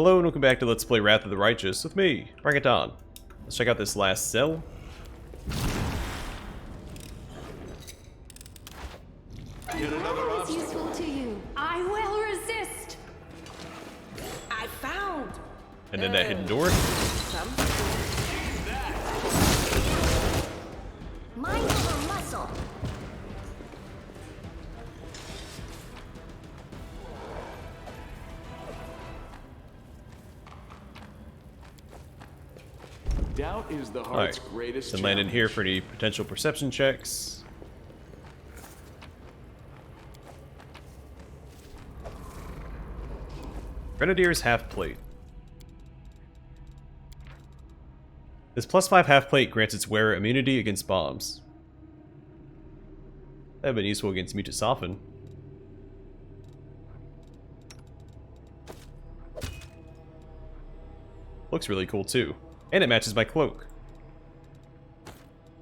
Hello and welcome back to Let's Play Wrath of the Righteous with me, Bring It On. Let's check out this last cell. What is useful to you? I will resist. I found. And then that hidden door. Mind over muscle. Doubt is the heart's greatest Then land in here challenge. for any potential perception checks. Grenadier's half plate. This +5 half plate grants its wearer immunity against bombs. That would have been useful against Muta Soften. Looks really cool too. And it matches my cloak.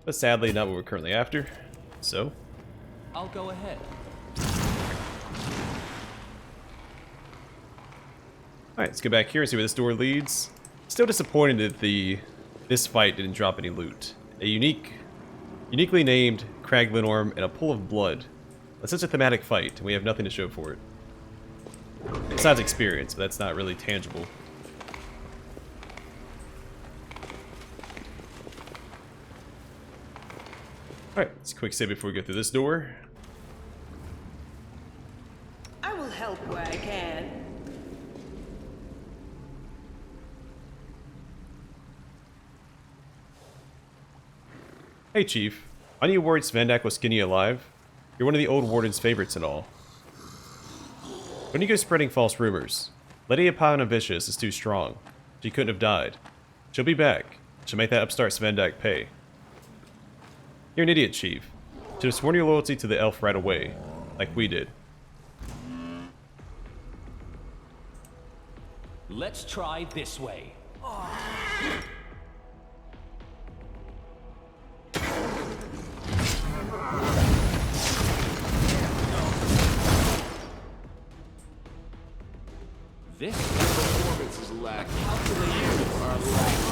But sadly, not what we're currently after. So, I'll go ahead. alright, let's go back here and see where this door leads. Still disappointed that this fight didn't drop any loot. A uniquely named Kraglin Orm and a pool of blood. That's such a thematic fight, and we have nothing to show for it. Besides experience, but that's not really tangible. Alright, let's quick save before we go through this door. I will help where I can. Hey Chief, aren't you worried Svendak was skinny alive? You're one of the old warden's favorites and all. Don't you go spreading false rumors. Lydia Panovicius is too strong. She couldn't have died. She'll be back. She'll make that upstart Svendak pay. You're an idiot, Chief. Should have sworn your loyalty to the elf right away, like we did. Let's try this way. This Performance is lacking. You are lacking.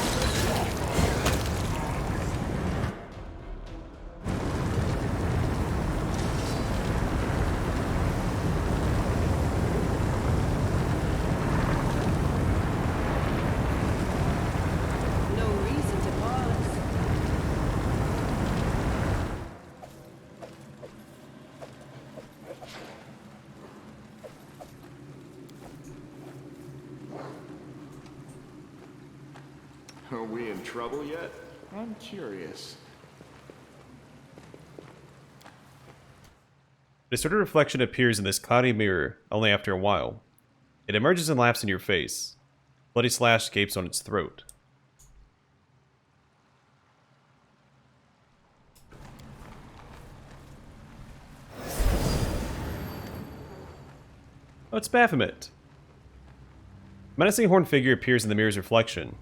No reason to pause. Are we in trouble yet? I'm curious. A distorted reflection appears in this cloudy mirror only after a while. It emerges and laughs in your face. Bloody slash gapes on its throat. Oh, it's Bathmat. A menacing horned figure appears in the mirror's reflection.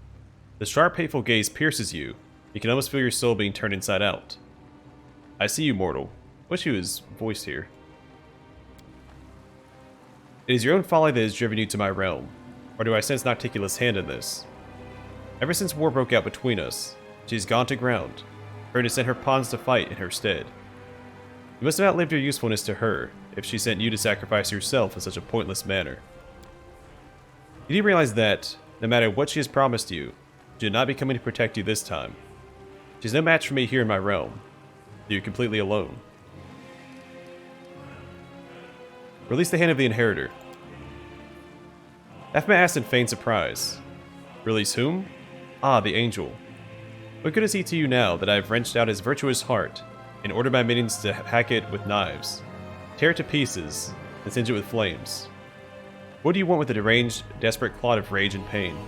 The sharp, hateful gaze pierces you. You can almost feel your soul being turned inside out. I see you, mortal. Wish he was voiced here. It is your own folly that has driven you to my realm. Or do I sense Nocticula's hand in this? Ever since war broke out between us, she's gone to ground. Her to send her pawns to fight in her stead. You must have outlived your usefulness to her, if she sent you to sacrifice yourself in such a pointless manner. You do realize that, no matter what she has promised you, she did not be coming to protect you this time. She's no match for me here in my realm. You're completely alone. Release the hand of the inheritor. Bathmat asked in feigned surprise. Release whom? Ah, the angel. What good is he to you now that I have wrenched out his virtuous heart and ordered my minions to hack it with knives, tear it to pieces, and singe it with flames? What do you want with a deranged, desperate clot of rage and pain?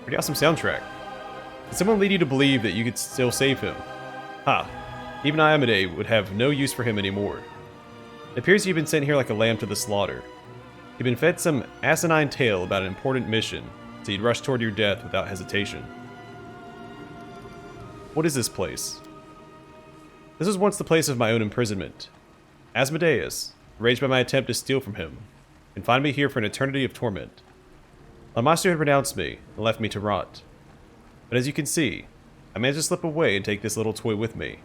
Pretty awesome soundtrack. Did someone lead you to believe that you could still save him? Ha. Even Iamade would have no use for him anymore. It appears you've been sent here like a lamb to the slaughter. You've been fed some asinine tale about an important mission, so you'd rush toward your death without hesitation. What is this place? This was once the place of my own imprisonment. Asmodeus, enraged by my attempt to steal from him, confined me here for an eternity of torment. My master had renounced me and left me to rot. But as you can see, I managed to slip away and take this little toy with me.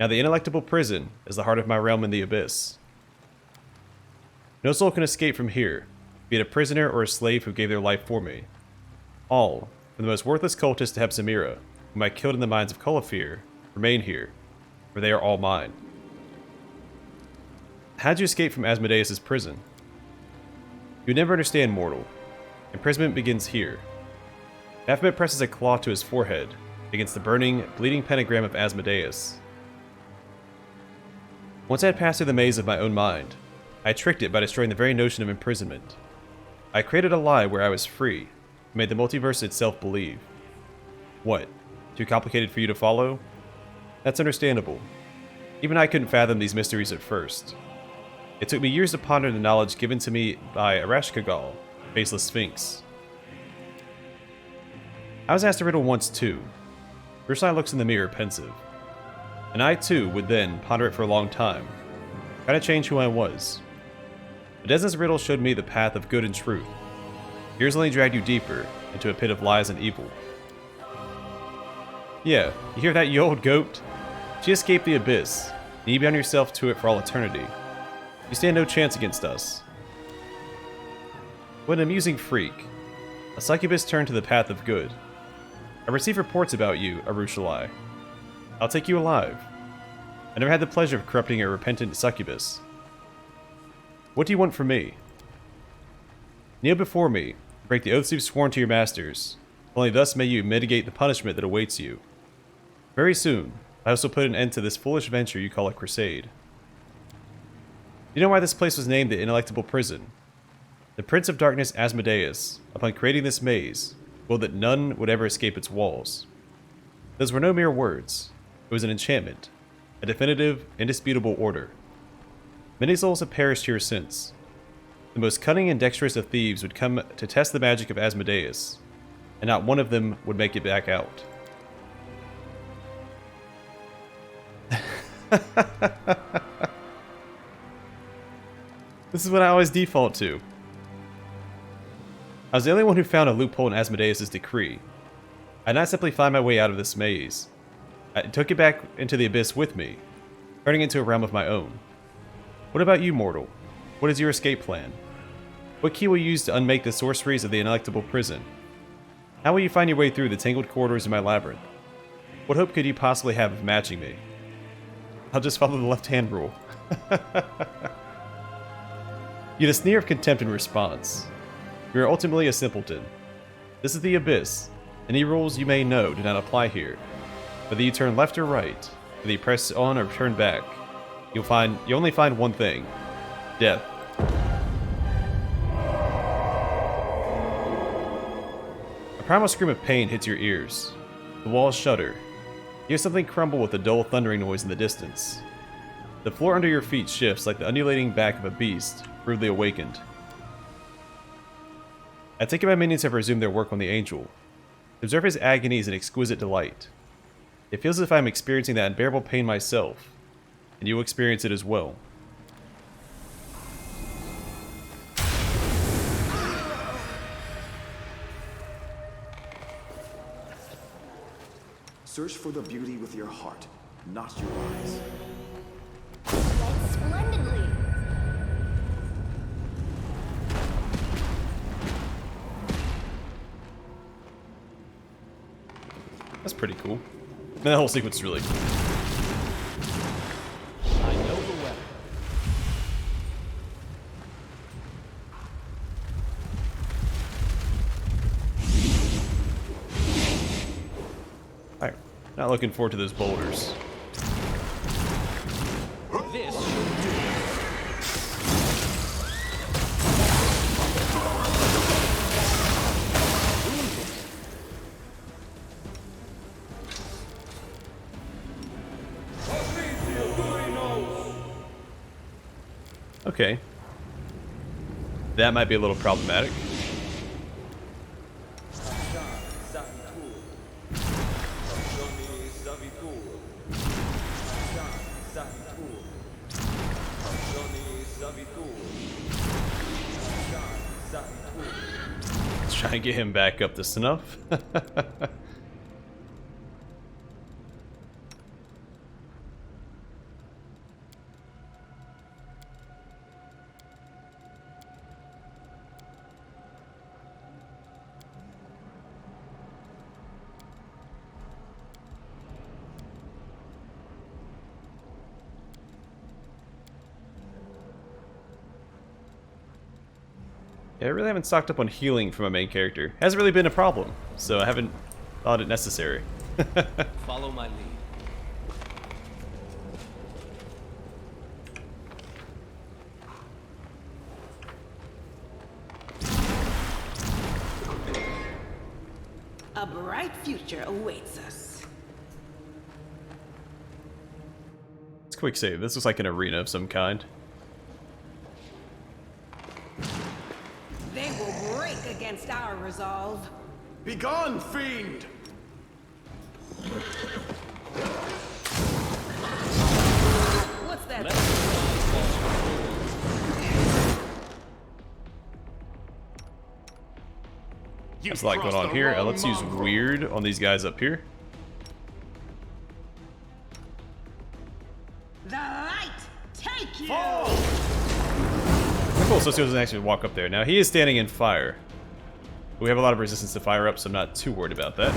Now the Ineluctable Prison is the heart of my realm in the abyss. No soul can escape from here, be it a prisoner or a slave who gave their life for me. All, from the most worthless cultist to Hepzibah, whom I killed in the mines of Colifere, remain here, for they are all mine. How'd you escape from Asmodeus' prison? You would never understand, mortal. Imprisonment begins here. Bathmat presses a claw to his forehead, against the burning, bleeding pentagram of Asmodeus. Once I had passed through the maze of my own mind, I tricked it by destroying the very notion of imprisonment. I created a lie where I was free, and made the multiverse itself believe. What? Too complicated for you to follow? That's understandable. Even I couldn't fathom these mysteries at first. It took me years to ponder the knowledge given to me by Arashkagal, Faceless Sphinx. I was asked a riddle once too. First I looks in the mirror pensive. And I too would then ponder it for a long time, trying to change who I was. But as this riddle showed me the path of good and truth, years only dragged you deeper into a pit of lies and evil. Yeah, you hear that, you old goat? She escaped the abyss, and you bound yourself to it for all eternity. You stand no chance against us. What an amusing freak. A succubus turned to the path of good. I receive reports about you, Arushalai. I'll take you alive. I never had the pleasure of corrupting a repentant succubus. What do you want from me? Kneel before me, break the oaths you've sworn to your masters. Only thus may you mitigate the punishment that awaits you. Very soon, I also put an end to this foolish venture you call a crusade. Do you know why this place was named the Ineluctable Prison? The Prince of Darkness Asmodeus, upon creating this maze, willed that none would ever escape its walls. Those were no mere words. It was an enchantment, a definitive, indisputable order. Many souls have perished here since. The most cunning and dexterous of thieves would come to test the magic of Asmodeus, and not one of them would make it back out. This is what I always default to. I was the only one who found a loophole in Asmodeus' decree. I did not simply find my way out of this maze. I took it back into the abyss with me, turning it into a realm of my own. What about you, mortal? What is your escape plan? What key will you use to unmake the sorceries of the Ineluctable Prison? How will you find your way through the tangled corridors of my labyrinth? What hope could you possibly have of matching me? I'll just follow the left-hand rule. You had a sneer of contempt in response. You are ultimately a simpleton. This is the abyss. Any rules you may know do not apply here. Whether you turn left or right, whether you press on or turn back, you only find one thing: death. A primal scream of pain hits your ears. The walls shudder. You hear something crumble with a dull thundering noise in the distance. The floor under your feet shifts like the undulating back of a beast, rudely awakened. I take it my minions have resumed their work on the angel. To observe his agony is an exquisite delight. It feels as if I am experiencing that unbearable pain myself, and you will experience it as well. Search for the beauty with your heart, not your eyes. That's splendidly. That's pretty cool. Man, that whole sequence is really cool. I know the weapon. Alright, not looking forward to those boulders. This should do. Okay. That might be a little problematic. try and get him back up to snuff. Yeah, I really haven't stocked up on healing for my main character. Hasn't really been a problem, so I haven't thought it necessary. Follow my lead. A bright future awaits us. It's a quick save. This looks like an arena of some kind. They will break against our resolve. Begone, fiend! What's that? There's a lot going on here. Let's use weird on these guys up here. The light take you! Cool, so doesn't actually walk up there. Now, he is standing in fire. We have a lot of resistance to fire up, so I'm not too worried about that.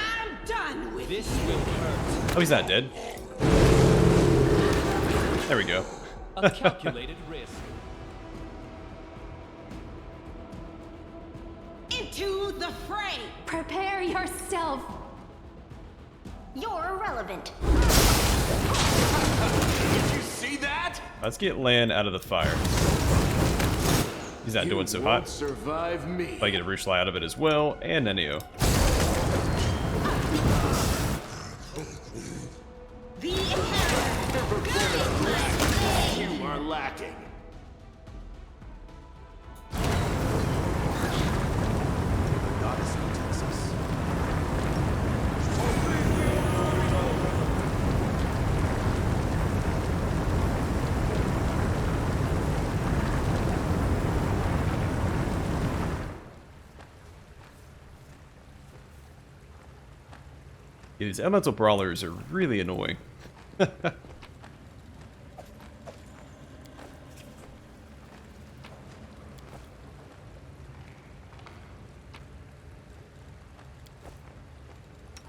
I'm done with This will hurt. Oh, he's not dead. There we go. A calculated risk. into the fray. Prepare yourself. You're irrelevant. Did you see that? Let's get Lan out of the fire. He's not doing so hot. Survive me. If I get a Rushlight out of it as well, and Nenio. The inheritor. You are lacking. Goddess protects us. Yeah, these elemental brawlers are really annoying.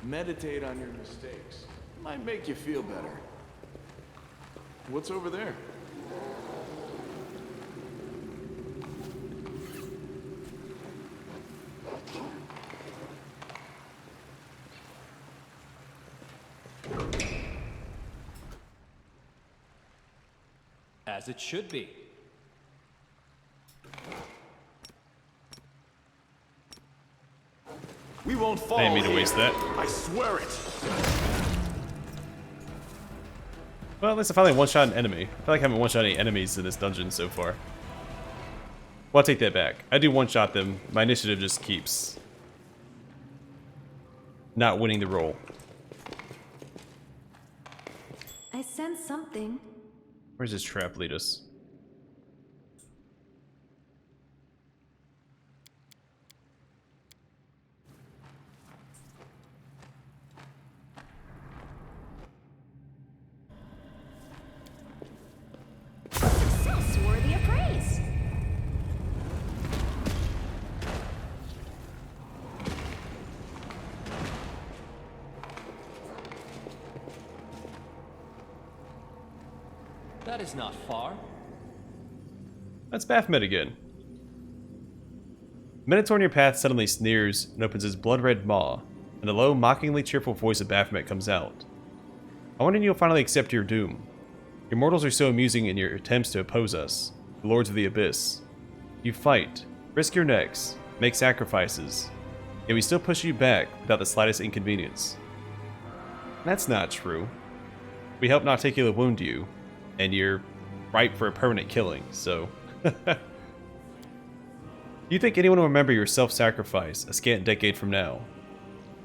Meditate on your mistakes. Might make you feel better. What's over there? As it should be. We won't fall. I didn't mean to waste that. I swear it. Well, at least I finally one-shot an enemy. I feel like I haven't one-shot any enemies in this dungeon so far. Well, I'll take that back. I do one-shot them. My initiative just keeps not winning the roll. I sense something. Where's this trap lead us? Success worthy of praise. That is not far. That's Bathmat again. Minotaur in your path suddenly sneers and opens his blood-red maw, and the low, mockingly cheerful voice of Bathmat comes out. I wonder if you'll finally accept your doom. Your mortals are so amusing in your attempts to oppose us, the Lords of the Abyss. You fight, risk your necks, make sacrifices, yet we still push you back without the slightest inconvenience. That's not true. We help not take you to wound you, and you're ripe for a permanent killing, so... Do you think anyone will remember your self-sacrifice a scant decade from now?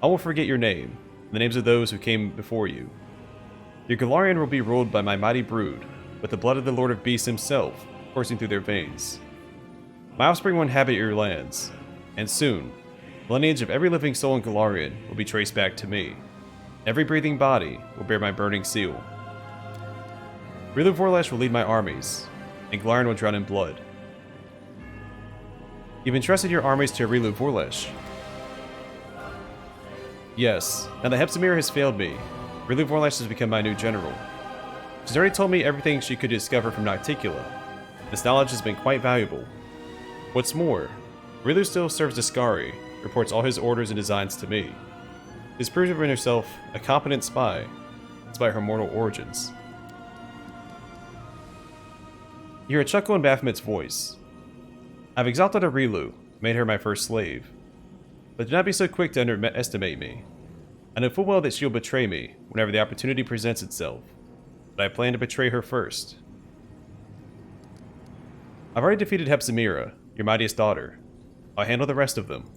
I will forget your name, and the names of those who came before you. Your Galarian will be ruled by my mighty brood, with the blood of the Lord of Beasts himself coursing through their veins. My offspring will inhabit your lands, and soon, the lineage of every living soul in Golarion will be traced back to me. Every breathing body will bear my burning seal. Rilu Vorlesh will lead my armies, and Golarion will drown in blood. You've entrusted your armies to Rilu Vorlesh. Yes, now that Hepzibah has failed me, Rilu Vorlesh has become my new general. She's already told me everything she could discover from Nocticula. This knowledge has been quite valuable. What's more, Rilu still serves Daskari, reports all his orders and designs to me. She's proven herself a competent spy, despite her mortal origins. You hear a chuckle in Bathmat's voice. I've exalted a Rilu, made her my first slave. But do not be so quick to underestimate me. I know full well that she'll betray me whenever the opportunity presents itself, but I plan to betray her first. I've already defeated Hepzibah, your mightiest daughter. I'll handle the rest of them.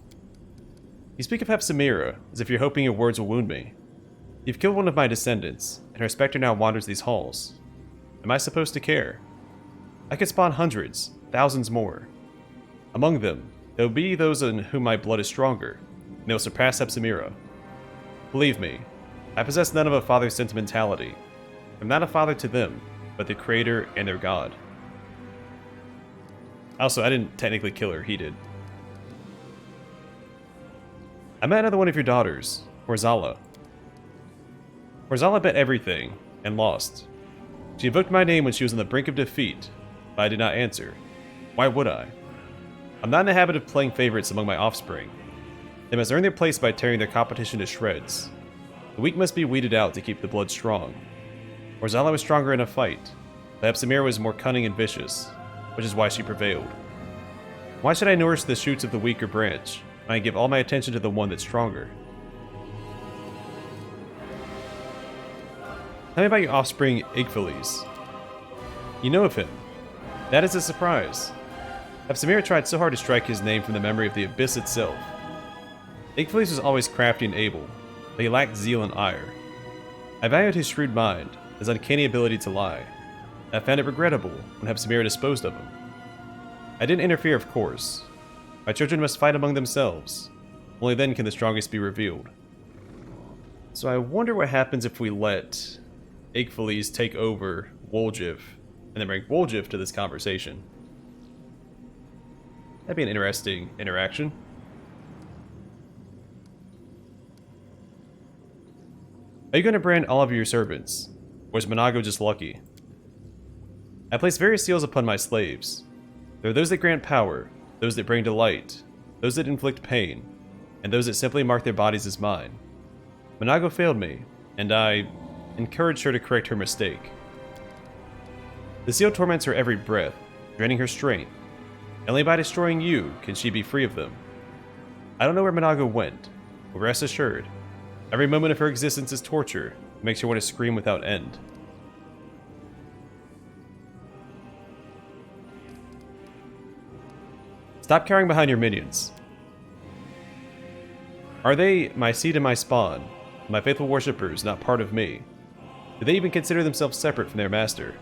You speak of Hepzibah as if you're hoping your words will wound me. You've killed one of my descendants, and her specter now wanders these halls. Am I supposed to care? I could spawn hundreds, thousands more. Among them, there will be those in whom my blood is stronger, and they will surpass Hepzibah. Believe me, I possess none of a father's sentimentality. I'm not a father to them, but the creator and their god. Also, I didn't technically kill her, he did. I met another one of your daughters, Horzala. Horzala bet everything, and lost. She invoked my name when she was on the brink of defeat, but I did not answer. Why would I? I'm not in the habit of playing favorites among my offspring. They must earn their place by tearing their competition to shreds. The weak must be weeded out to keep the blood strong. Horzala was stronger in a fight, but Hepzibah was more cunning and vicious, which is why she prevailed. Why should I nourish the shoots of the weaker branch, when I give all my attention to the one that's stronger? Tell me about your offspring, Igphiles. You know of him. That is a surprise. Hepzibah tried so hard to strike his name from the memory of the Abyss itself. Igphiles was always crafty and able, but he lacked zeal and ire. I valued his shrewd mind, his uncanny ability to lie. I found it regrettable when Hepzibah disposed of him. I didn't interfere, of course. My children must fight among themselves. Only then can the strongest be revealed. So I wonder what happens if we let Igphiles take over Wolgiv, and then bring Wolgiv to this conversation. That'd be an interesting interaction. Are you going to brand all of your servants, or is Monago just lucky? I place various seals upon my slaves. There are those that grant power, those that bring delight, those that inflict pain, and those that simply mark their bodies as mine. Monago failed me, and I encouraged her to correct her mistake. The seal torments her every breath, draining her strength. Only by destroying you can she be free of them. I don't know where Monago went, but rest assured, every moment of her existence is torture. It makes her want to scream without end. Stop cowering behind your minions. Are they my seed and my spawn, my faithful worshippers not part of me? Do they even consider themselves separate from their master?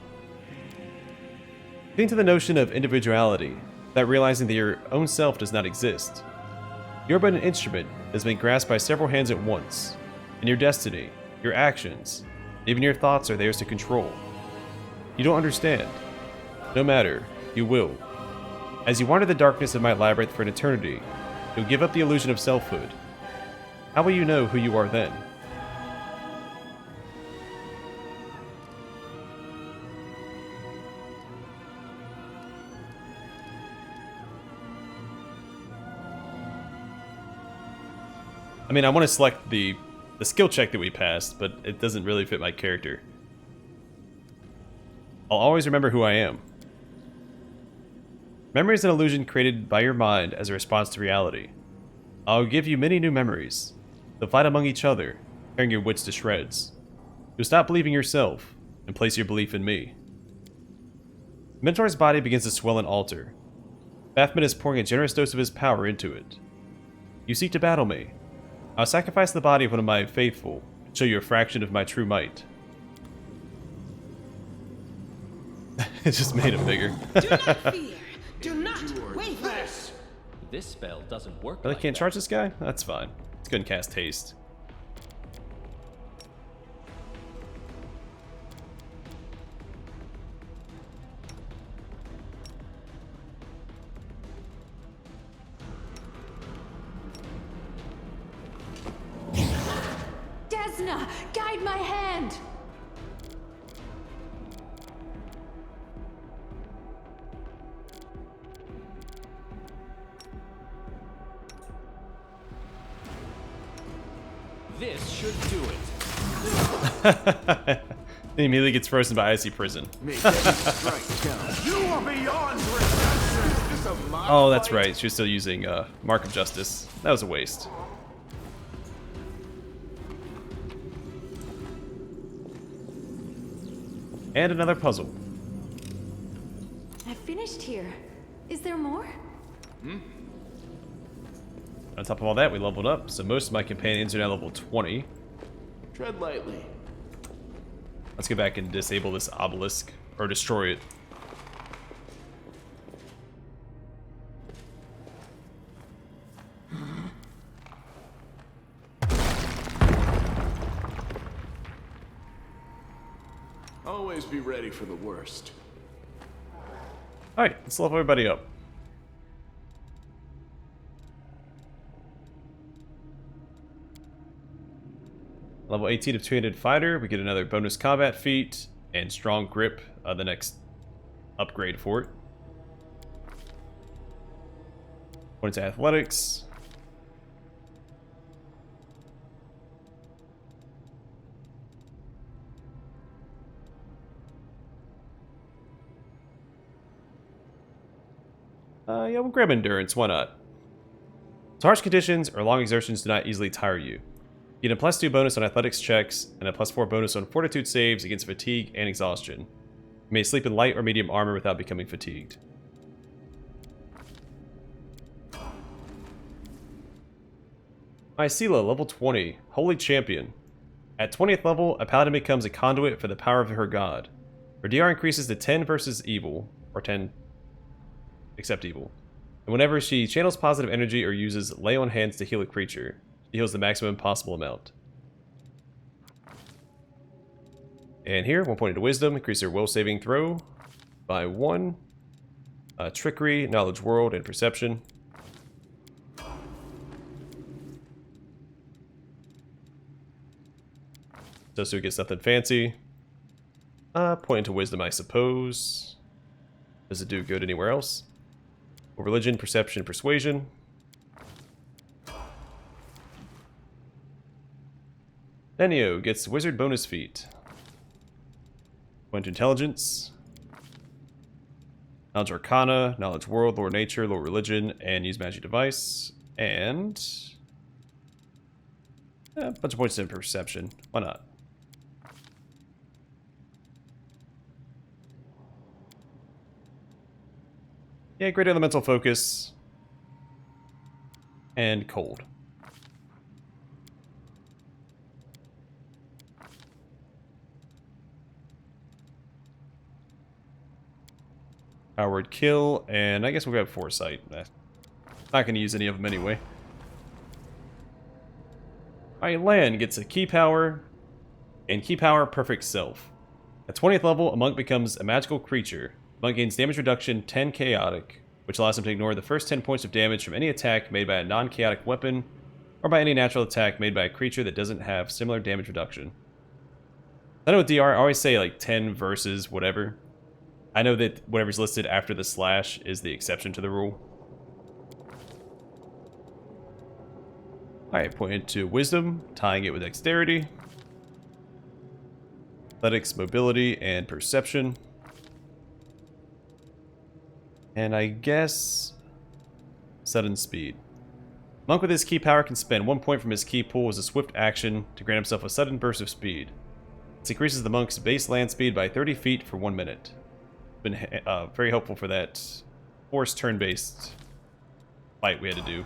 Think to the notion of individuality, that realizing that your own self does not exist. You're but an instrument that's been grasped by several hands at once, and your destiny, your actions, even your thoughts are theirs to control. You don't understand. No matter, you will. As you wander the darkness of my labyrinth for an eternity, you'll give up the illusion of selfhood. How will you know who you are then? I mean, I want to select the skill check that we passed, but it doesn't really fit my character. I'll always remember who I am. Memory is an illusion created by your mind as a response to reality. I'll give you many new memories. They'll fight among each other, tearing your wits to shreds. You'll stop believing yourself and place your belief in me. Mentor's body begins to swell and alter. Bathmat is pouring a generous dose of his power into it. You seek to battle me. I'll sacrifice the body of one of my faithful to show you a fraction of my true might. It just made him bigger. Do not fear. Do not waver. This spell doesn't work Really like can't that. charge this guy? That's fine. Let's go and cast haste. Desna, guide my hand! This should do it. He immediately gets frozen by Icy Prison. Make every strike count. You are beyond redemption. Is this a mock Oh, that's fight? right. She was still using Mark of Justice. That was a waste. And another puzzle. I finished here. Is there more? On top of all that, we leveled up, so most of my companions are now level 20. Tread lightly. Let's get back and disable this obelisk, or destroy it. Always be ready for the worst. Alright, let's level everybody up. Level 18 of two-handed fighter, we get another bonus combat feat, and strong grip, the next upgrade for it. Points to athletics. Yeah, we'll grab endurance, why not? So harsh conditions or long exertions do not easily tire you. You get a +2 bonus on athletics checks, and a +4 bonus on fortitude saves against fatigue and exhaustion. You may sleep in light or medium armor without becoming fatigued. Isela, level 20, Holy Champion. At 20th level, a paladin becomes a conduit for the power of her god. Her DR increases to 10 versus evil, or 10 except evil. And whenever she channels positive energy or uses lay on hands to heal a creature, she heals the maximum possible amount. And here, 1 point into wisdom, increase her will saving throw by 1. Trickery, knowledge world, and perception. So it gets nothing fancy. Point into wisdom, I suppose. Does it do good anywhere else? Religion, perception, persuasion. Nenio gets wizard bonus feat. Point to intelligence. Knowledge arcana, knowledge world, lore nature, lore religion, and use magic device. And a bunch of points in perception. Why not? Yeah, great elemental focus. And cold. Powered kill, and I guess we'll grab foresight. Not going to use any of them anyway. Alright, Lan gets a key power, and key power perfect self. At 20th level, a monk becomes a magical creature. Monk gains damage reduction 10 chaotic, which allows him to ignore the first 10 points of damage from any attack made by a non-chaotic weapon, or by any natural attack made by a creature that doesn't have similar damage reduction. I know with DR, I always say like 10 versus whatever. I know that whatever's listed after the slash is the exception to the rule. Alright, point into wisdom, tying it with dexterity, athletics, mobility, and perception. And I guess sudden speed. Monk with his key power can spend 1 point from his key pool as a swift action to grant himself a sudden burst of speed. This increases the monk's base land speed by 30 feet for 1 minute. Been very helpful for that forced turn-based fight we had to do.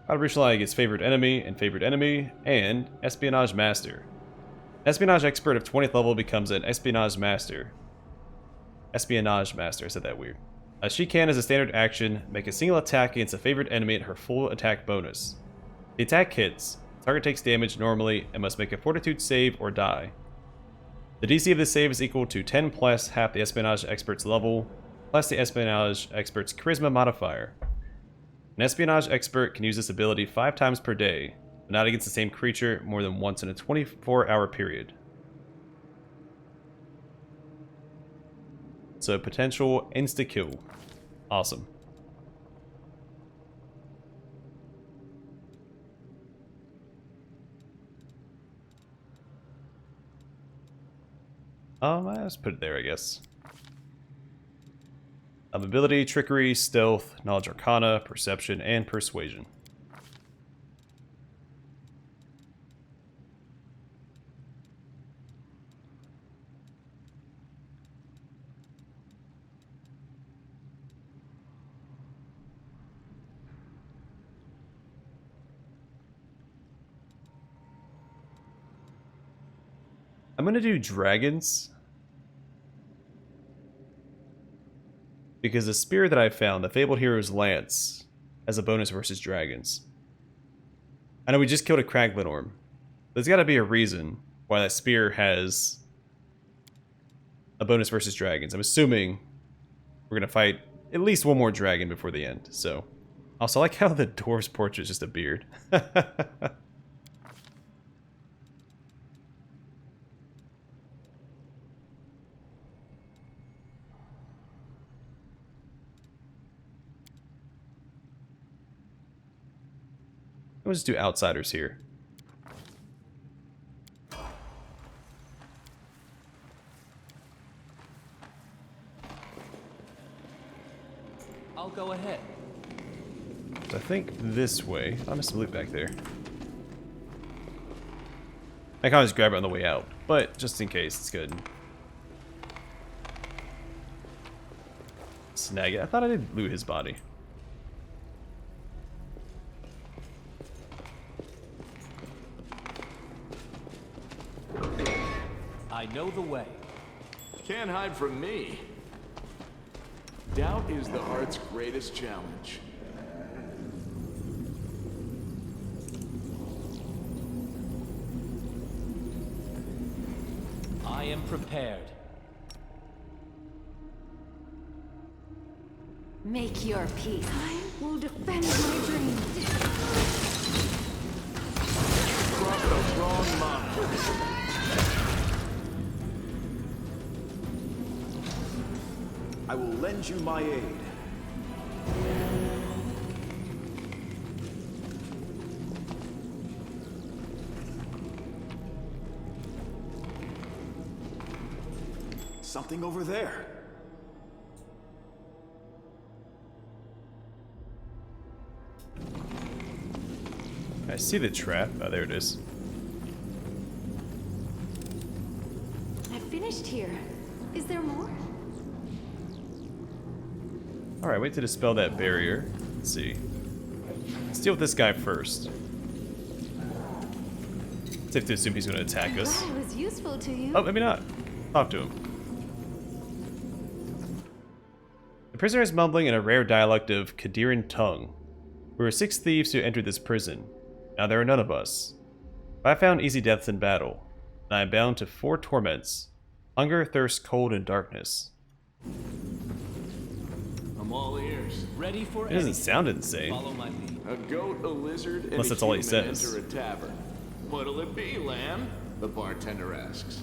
Artificial gets favored enemy, and Espionage Master. Espionage Expert of 20th level becomes an Espionage Master. Espionage Master, I said that weird. She can, as a standard action, make a single attack against a favorite enemy at her full attack bonus. The attack hits. Target takes damage normally and must make a fortitude save or die. The DC of this save is equal to 10 plus half the Espionage Expert's level, plus the Espionage Expert's Charisma modifier. An Espionage Expert can use this ability 5 times per day, but not against the same creature more than once in a 24-hour period. So potential insta-kill. Awesome. Let's put it there, I guess. Ability, Trickery, Stealth, Knowledge Arcana, Perception, and Persuasion. I'm gonna do dragons. Because the spear that I found, the Fabled Hero's Lance, has a bonus versus dragons. I know we just killed a Kraglenorm. There's gotta be a reason why that spear has a bonus versus dragons. I'm assuming we're gonna fight at least one more dragon before the end, so. Also, I like how the dwarf's portrait is just a beard. We'll just do outsiders here. I'll go ahead. So I think this way. I missed some loot back there. I can always grab it on the way out, but just in case, it's good. Snag it. I thought I did loot his body. I know the way. Can't hide from me. Doubt is the heart's greatest challenge. I am prepared. Make your peace. I will defend my dreams. Brought the wrong mind. I will lend you my aid. Something over there. I see the trap. Oh, there it is. I finished here. Is there more? Alright, wait to dispel that barrier. Let's see. Let's deal with this guy first. Safe to assume he's going to attack us. Glad I was useful to you. Oh, maybe not. Talk to him. The prisoner is mumbling in a rare dialect of Kadiran tongue. We were 6 thieves who entered this prison. Now there are none of us. But I found easy deaths in battle, and I am bound to 4 torments: hunger, thirst, cold, and darkness. I'm all ears. Ready for It doesn't anything. sound insane. Follow my lead. A goat, a lizard, and Unless a that's all he human says. enter a tavern. What'll it be, lamb? The bartender asks.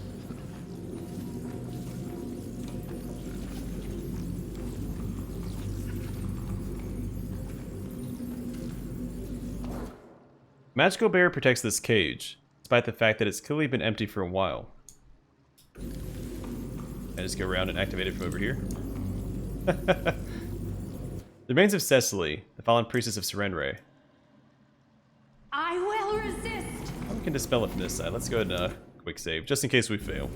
Magical barrier protects this cage, despite the fact that it's clearly been empty for a while. I just go around and activate it from over here. The remains of Cecily, the fallen priestess of Serenre. I will resist. We can dispel it from this side. Let's go ahead and quick save, just in case we fail.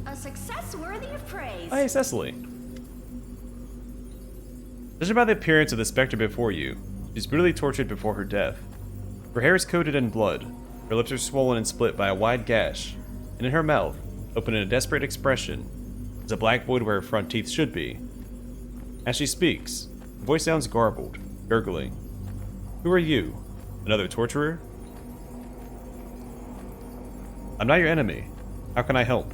A success worthy of praise. Oh, hey, Cecily. Judging by the appearance of the specter before you, she's brutally tortured before her death. Her hair is coated in blood, her lips are swollen and split by a wide gash, and in her mouth, open in a desperate expression, is a black void where her front teeth should be. As she speaks, the voice sounds garbled, gurgling. Who are you? Another torturer? I'm not your enemy. How can I help?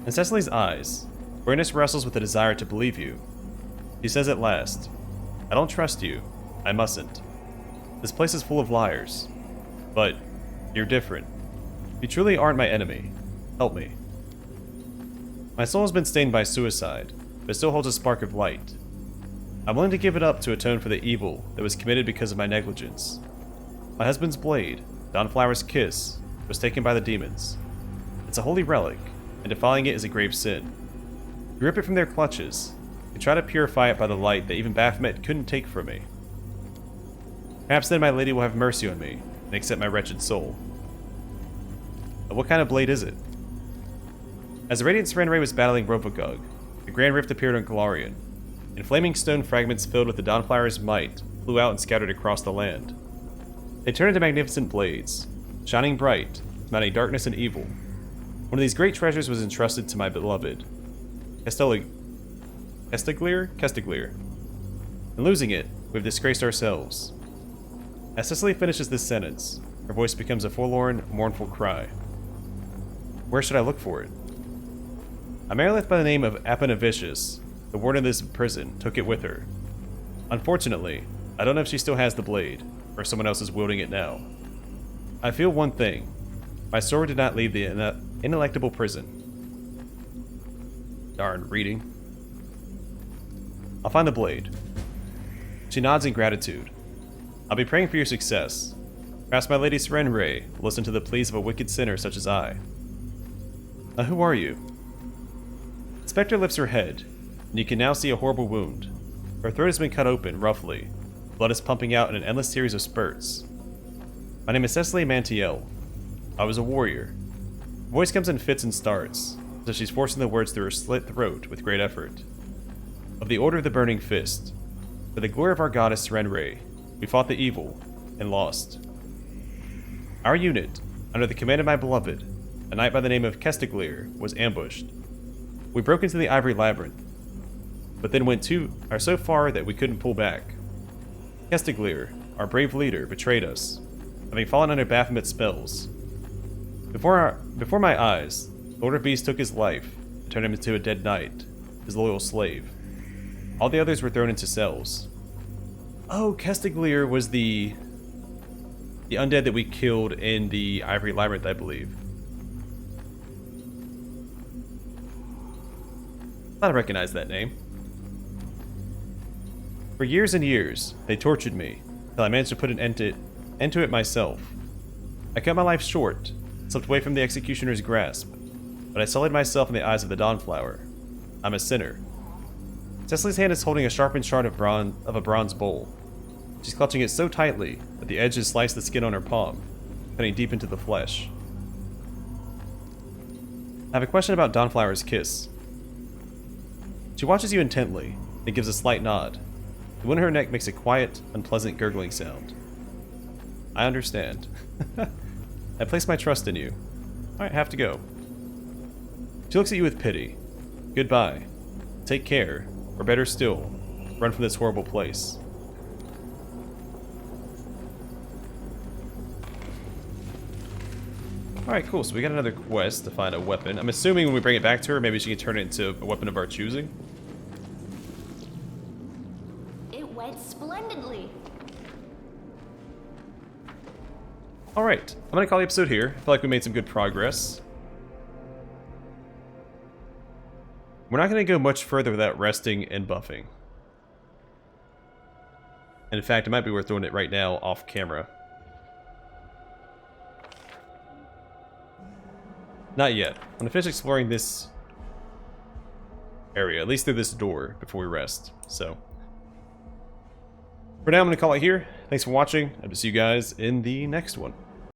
In Cecily's eyes, awareness wrestles with the desire to believe you. She says at last, I don't trust you. I mustn't. This place is full of liars. But you're different. You truly aren't my enemy. Help me. My soul has been stained by suicide, but still holds a spark of light. I'm willing to give it up to atone for the evil that was committed because of my negligence. My husband's blade, Dawnflower's kiss, was taken by the demons. It's a holy relic, and defiling it is a grave sin. You rip it from their clutches, and try to purify it by the light that even Bathmat couldn't take from me. Perhaps then my lady will have mercy on me, and accept my wretched soul. But what kind of blade is it? As the Radiant Serenray was battling Rovagog, the Grand Rift appeared on Galarian, and flaming stone fragments filled with the Dawnflower's might flew out and scattered across the land. They turned into magnificent blades, shining bright, smiting darkness and evil. One of these great treasures was entrusted to my beloved, Castiglier. In losing it, we've disgraced ourselves. As Cecily finishes this sentence, her voice becomes a forlorn, mournful cry. Where should I look for it? A Marilith by the name of Apanavicius, the warden of this prison, took it with her. Unfortunately, I don't know if she still has the blade, or someone else is wielding it now. I feel one thing. My sword did not leave the Ineluctable Prison. Darn reading. I'll find the blade. She nods in gratitude. I'll be praying for your success. Perhaps my Lady Serenray will listen to the pleas of a wicked sinner such as I. Now who are you? Spectre lifts her head, and you can now see a horrible wound. Her throat has been cut open, roughly. Blood is pumping out in an endless series of spurts. My name is Cecily Mantiel. I was a warrior. Her voice comes in fits and starts, as if she's forcing the words through her slit throat with great effort. Of the Order of the Burning Fist, for the glory of our goddess Serenray, we fought the evil, and lost. Our unit, under the command of my beloved, a knight by the name of Castiglier, was ambushed. We broke into the Ivory Labyrinth, but then went so far that we couldn't pull back. Castiglier, our brave leader, betrayed us, having fallen under Bathmat's spells. Before my eyes, Lord of Beasts took his life and turned him into a dead knight, his loyal slave. All the others were thrown into cells. Oh, Castiglier was the undead that we killed in the Ivory Labyrinth, I believe. I recognize that name. For years and years, they tortured me, till I managed to put an end to it myself. I cut my life short, slipped away from the executioner's grasp, but I sullied myself in the eyes of the Dawnflower. I'm a sinner. Cecily's hand is holding a sharpened shard of a bronze bowl. She's clutching it so tightly that the edges slice the skin on her palm, cutting deep into the flesh. I have a question about Dawnflower's kiss. She watches you intently, then gives a slight nod. The wound in her neck makes a quiet, unpleasant gurgling sound. I understand. I place my trust in you. I have to go. She looks at you with pity. Goodbye. Take care, or better still, run from this horrible place. Alright, cool. So we got another quest to find a weapon. I'm assuming when we bring it back to her, maybe she can turn it into a weapon of our choosing. It went splendidly. Alright, I'm going to call the episode here. I feel like we made some good progress. We're not going to go much further without resting and buffing. And in fact, it might be worth doing it right now off camera. Not yet. I'm going to finish exploring this area, at least through this door, before we rest. So, for now, I'm going to call it here. Thanks for watching. I hope to see you guys in the next one.